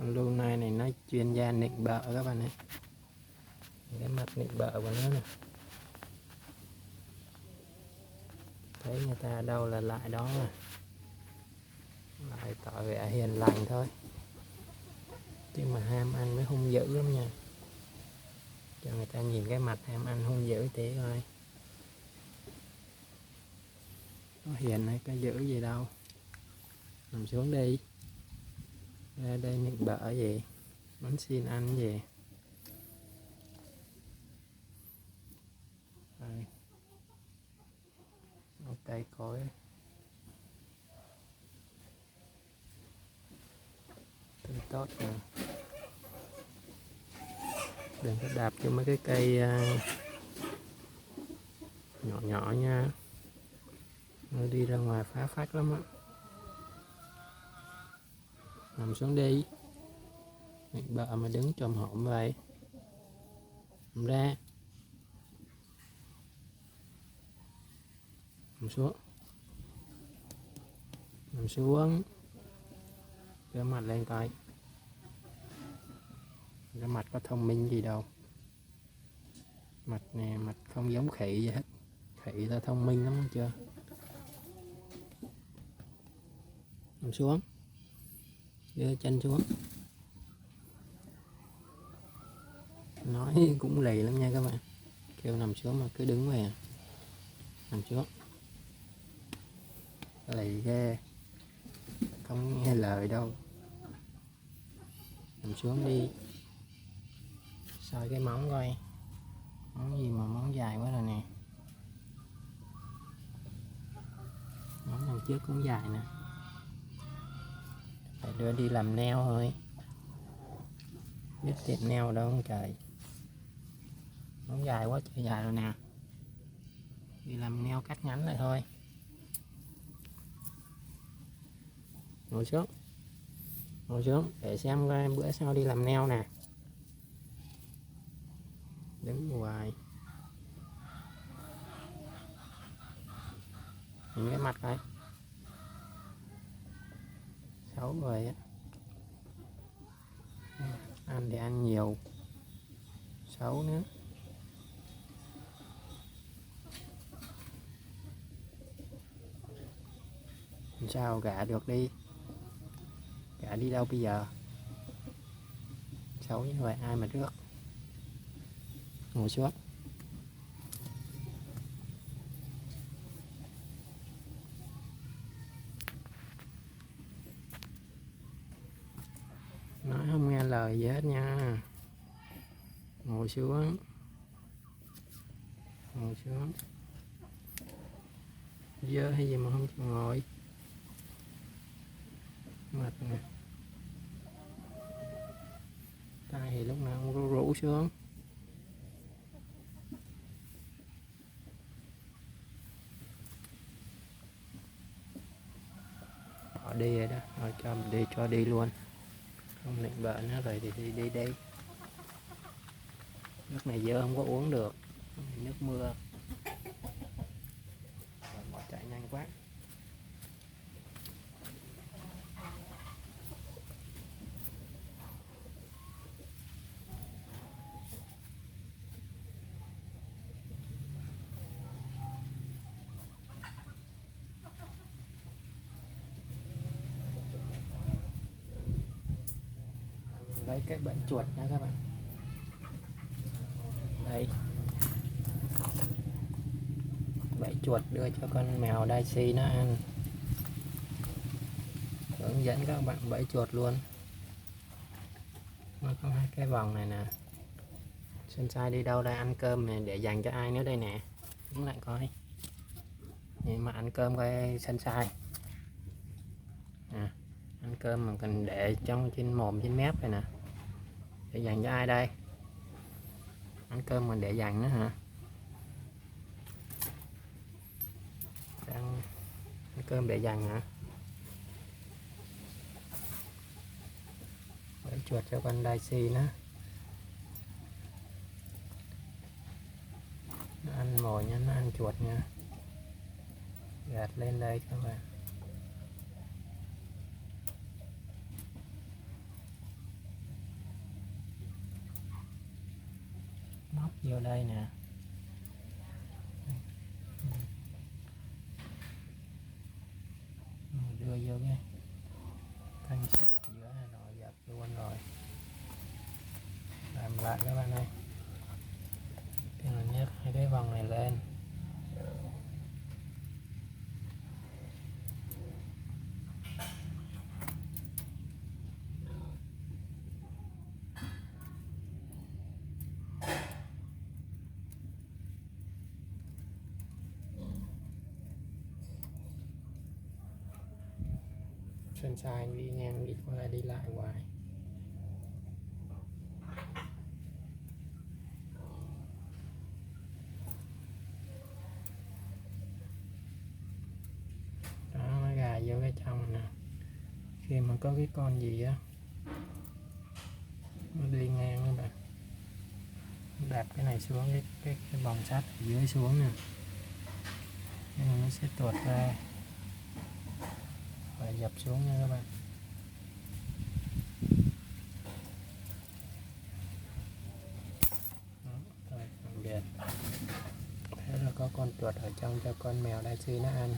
Con lô nai này nó chuyên gia nịnh bợ các bạn ơi. Cái mặt nịnh bợ của nó nè. Thấy người ta đâu là lại đó mà. Lại tỏ vẻ hiền lành thôi. chứ mà ham ăn mới hung dữ lắm nha. Cho người ta nhìn cái mặt ham ăn hung dữ tí coi. Có hiền hay có dữ gì đâu. Nằm xuống đi. Ra đây nịnh bợ gì. Muốn xin ăn gì. Rồi. Một cây cối. Tươi tốt nè. Đừng có đạp cho mấy cái cây nhỏ nhỏ nha. Nó đi ra ngoài phá phách lắm á. Nằm xuống đi. Nịnh bợ mà đứng chồm hổm vậy. Nằm ra. Nằm xuống. Nằm xuống. Đưa mặt lên coi. Cái mặt có thông minh gì đâu. Mặt này mặt không giống khỉ gì hết. Khỉ ta thông minh lắm chưa. Nằm xuống. Đưa chân xuống. Nói cũng lì lắm nha các bạn. Kêu nằm xuống mà cứ đứng về. Nằm xuống. Lì ghê. Không nghe lời đâu. Nằm xuống đi. Soi cái móng coi. Móng gì mà móng dài quá rồi nè. Móng đằng trước cũng dài nè. Phải đưa đi làm nail thôi. Biết tiệm nail đâu không trời. Móng dài quá trời dài rồi nè. Đi làm nail cắt ngắn lại thôi. Ngồi xuống. Ngồi xuống để xem coi bữa sau đi làm nail nè. Đứng hoài. Nhìn cái mặt coi. Xấu rồi á. Ăn thì ăn nhiều. Xấu nữa. Sao gạ được đi. Gạ đi đâu bây giờ. Xấu như vậy ai mà rước. Ngồi xuống. Nói không nghe lời gì hết nha. Ngồi xuống. Ngồi xuống. Dơ hay gì mà không chịu ngồi. Mệt nè. Tay thì lúc nào cũng rũ xuống. Họ đi rồi đó. Rồi cho mình đi cho đi luôn. Không định bợ nữa rồi thì đi đi. Nước này dơ không có uống được. Nước mưa. Rồi bỏ chạy nhanh quá. Lấy cái bẫy chuột nha các bạn. Đây. Bẫy chuột đưa cho con mèo Daisy nó ăn. Hướng dẫn các bạn bẫy chuột luôn. Nó có hai cái vòng này nè. Sunshine đi đâu đây ăn cơm này để dành cho ai nữa đây nè. Đứng lại coi. Nhưng mà ăn cơm coi Sunshine. À, ăn cơm mà cần để trong trên mồm trên mép này nè. Để dành cho ai đây? Ăn cơm mà để dành nữa hả? Đang ăn cơm để dành hả? Bẫy chuột cho con Daisy nữa. Nó ăn mồi nha, nó ăn chuột nha. Gạt lên đây các bạn. vô đây nè. Đưa vô cái thanh sắt giữa này rồi dập luôn rồi. Làm lại các bạn ơi. Thì mình nhấc hai cái vòng này lên. Sunshine đi ngang đi qua đi lại hoài. Đó, nó gà vô cái trong nè. Khi mà có cái con gì á nó đi ngang các bạn, đạp cái này xuống cái vòng sắt ở dưới xuống nè, nên nó sẽ tuột ra và dập xuống nha các bạn. Đó, rồi tạm biệt. Thế là có con chuột ở trong cho con mèo Daisy nó ăn.